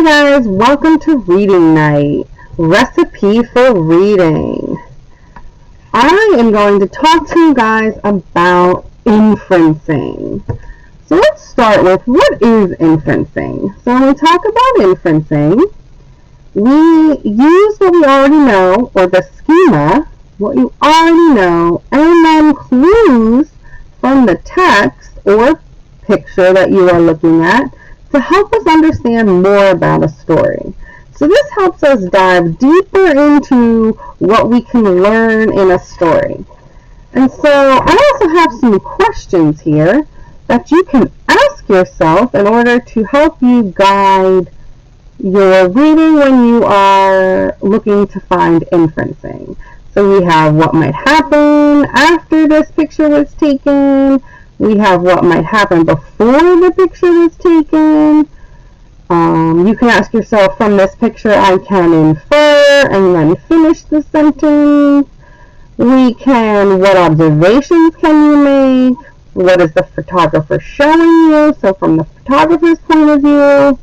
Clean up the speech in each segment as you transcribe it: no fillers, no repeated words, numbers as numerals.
guys, welcome to reading night. Recipe for reading. I am going to talk to you guys about inferencing. So let's start with what is inferencing. So when we talk about inferencing, we use what we already know, or the schema, what you already know, and then clues from the text or picture that you are looking at to help us understand more about a story. So this helps us dive deeper into what we can learn in a story. And so I also have some questions here that you can ask yourself in order to help you guide your reading when you are looking to find inferencing. So we have what might happen after this picture was taken. We have what might happen before the picture was taken. You can ask yourself, from this picture I can infer, and then finish the sentence. What observations can you make? What is the photographer showing you? So from the photographer's point of view,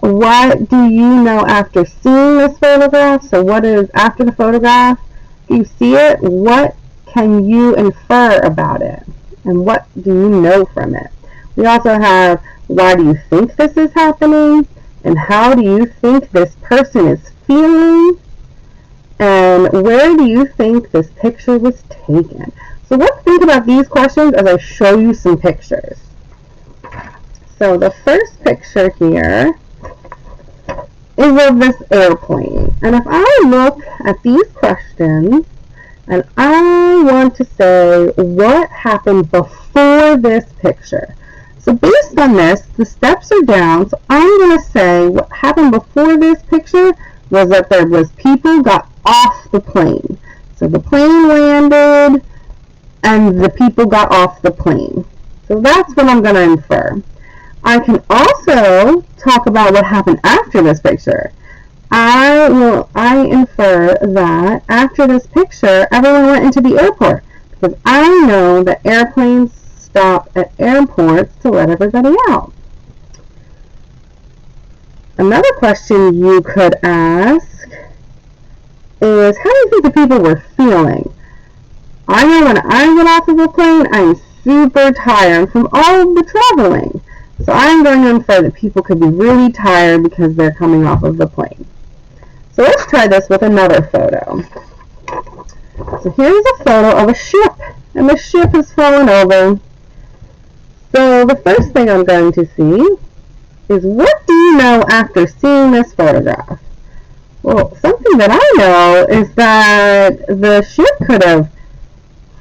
what do you know after seeing this photograph? So what is after the photograph? Do you see it? What can you infer about it? And what do you know from it? We also have, why do you think this is happening? And how do you think this person is feeling? And where do you think this picture was taken? So let's think about these questions as I show you some pictures. So the first picture here is of this airplane. And if I look at these questions, and I want to say what happened before this picture. So based on this, the steps are down. So I'm going to say what happened before this picture was that there was people got off the plane. So the plane landed and the people got off the plane. So that's what I'm going to infer. I can also talk about what happened after this picture. I infer that after this picture, everyone went into the airport, because I know that airplanes stop at airports to let everybody out. Another question you could ask is, how do you think the people were feeling? I know when I get off of a plane, I'm super tired from all of the traveling. So I'm going to infer that people could be really tired because they're coming off of the plane. So let's try this with another photo. So here's a photo of a ship, and the ship has fallen over. So the first thing I'm going to see is, what do you know after seeing this photograph? Well, something that I know is that the ship could have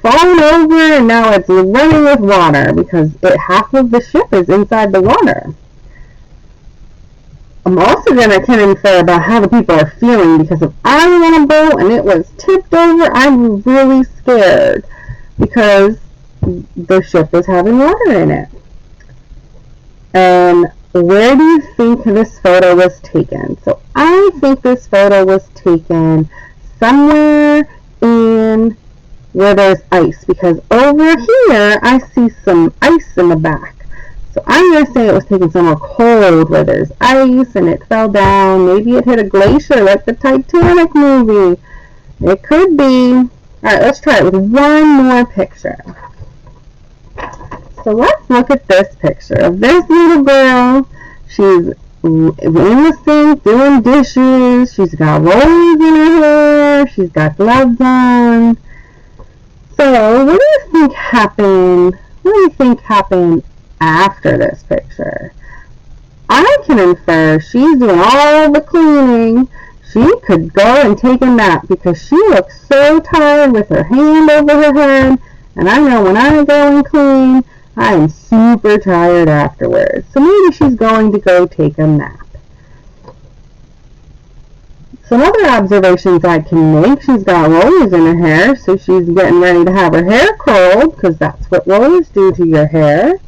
fallen over and now it's running with water because half of the ship is inside the water. I'm also going to infer about how the people are feeling, because if I was on a boat and it was tipped over, I'm really scared because the ship is having water in it. And where do you think this photo was taken? So I think this photo was taken somewhere in where there's ice, because over here I see some ice in the back. So I'm going to say it was taken somewhere cold where there's ice and it fell down. Maybe it hit a glacier like the Titanic movie. It could be. Alright, let's try it with one more picture. So let's look at this picture of this little girl. She's in the sink doing dishes. She's got rollers in her hair. She's got gloves on. So what do you think happened? What do you think happened after this picture? I can infer she's doing all the cleaning. She could go and take a nap because she looks so tired with her hand over her head. And I know when I go and clean, I am super tired afterwards. So maybe she's going to go take a nap. Some other observations I can make: she's got rollers in her hair, so she's getting ready to have her hair curled, because that's what rollers do to your hair.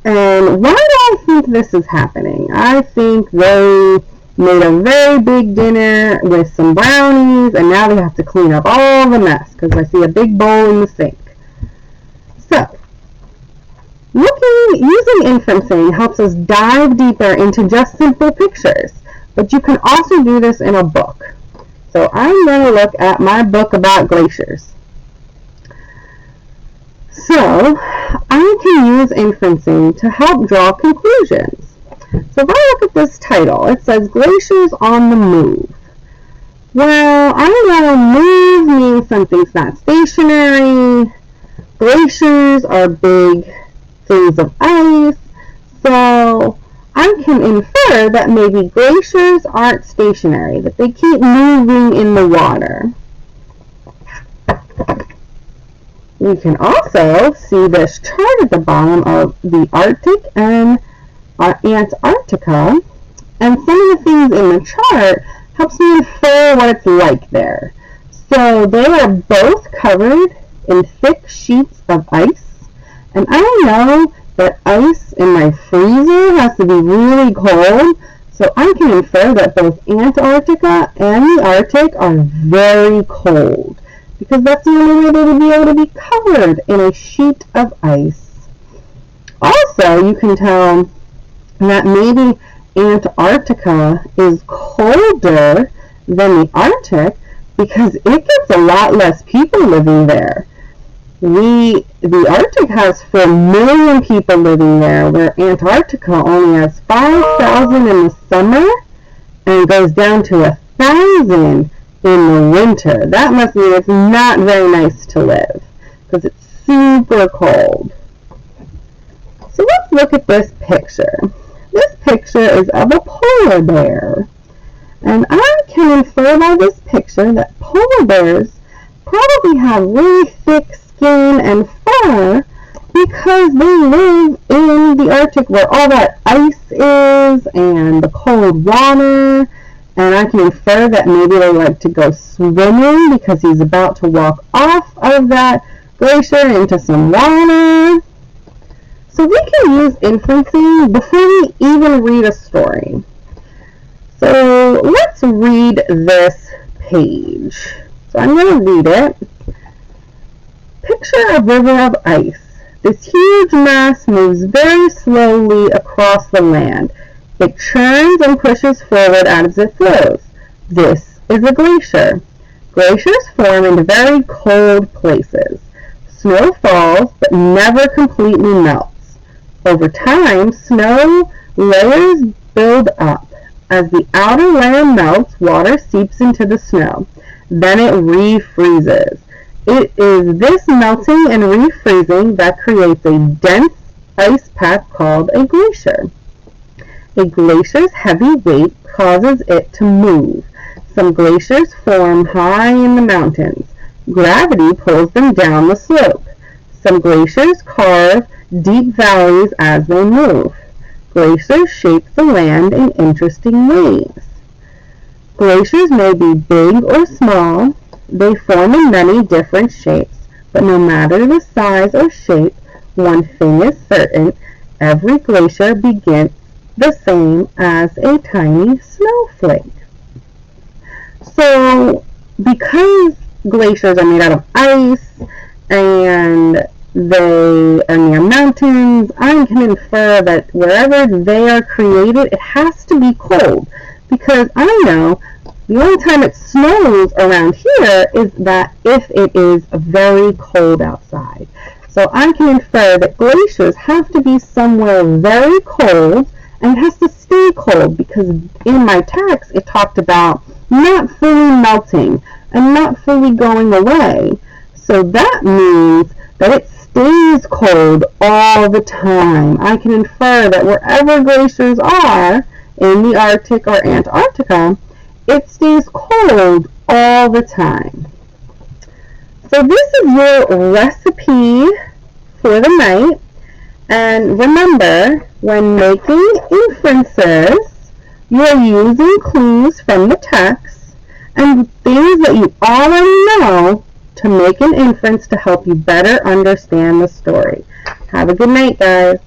And why do I think this is happening? I think they made a very big dinner with some brownies, and now they have to clean up all the mess, because I see a big bowl in the sink. So, looking Using inferencing helps us dive deeper into just simple pictures, but you can also do this in a book. So I'm going to look at my book about glaciers. So I can use inferencing to help draw conclusions. So if I look at this title, it says Glaciers on the Move. Well, I know move means something's not stationary. Glaciers are big things of ice. So I can infer that maybe glaciers aren't stationary, that they keep moving in the water. We can also see this chart at the bottom of the Arctic and Antarctica, and some of the things in the chart helps me infer what it's like there. So they are both covered in thick sheets of ice, and I know that ice in my freezer has to be really cold, so I can infer that both Antarctica and the Arctic are very cold, because that's the only way they would be able to be covered in a sheet of ice. Also, you can tell that maybe Antarctica is colder than the Arctic because it gets a lot less people living there. The Arctic has 4 million people living there, where Antarctica only has 5,000 in the summer and goes down to 1,000 in the winter. That must mean it's not very nice to live because it's super cold. So let's look at this picture. This picture is of a polar bear. And I can infer by this picture that polar bears probably have really thick skin and fur because they live in the Arctic where all that ice is and the cold water. And I can infer that maybe they like to go swimming because he's about to walk off of that glacier into some water. So we can use inferencing before we even read a story. So let's read this page. So I'm going to read it. Picture a river of ice. This huge mass moves very slowly across the land. It churns and pushes forward as it flows. This is a glacier. Glaciers form in very cold places. Snow falls but never completely melts. Over time, snow layers build up. As the outer layer melts, water seeps into the snow. Then it refreezes. It is this melting and refreezing that creates a dense ice pack called a glacier. A glacier's heavy weight causes it to move. Some glaciers form high in the mountains. Gravity pulls them down the slope. Some glaciers carve deep valleys as they move. Glaciers shape the land in interesting ways. Glaciers may be big or small. They form in many different shapes, but no matter the size or shape, one thing is certain: every glacier begins the same as a tiny snowflake. So, because glaciers are made out of ice and they are near mountains, I can infer that wherever they are created, it has to be cold, because I know the only time it snows around here is that if it is very cold outside. So I can infer that glaciers have to be somewhere very cold, and it has to stay cold because in my text it talked about not fully melting and not fully going away. So that means that it stays cold all the time. I can infer that wherever glaciers are in the Arctic or Antarctica, it stays cold all the time. So this is your recipe for the night. And remember, when making inferences, you're using clues from the text and things that you already know to make an inference to help you better understand the story. Have a good night, guys.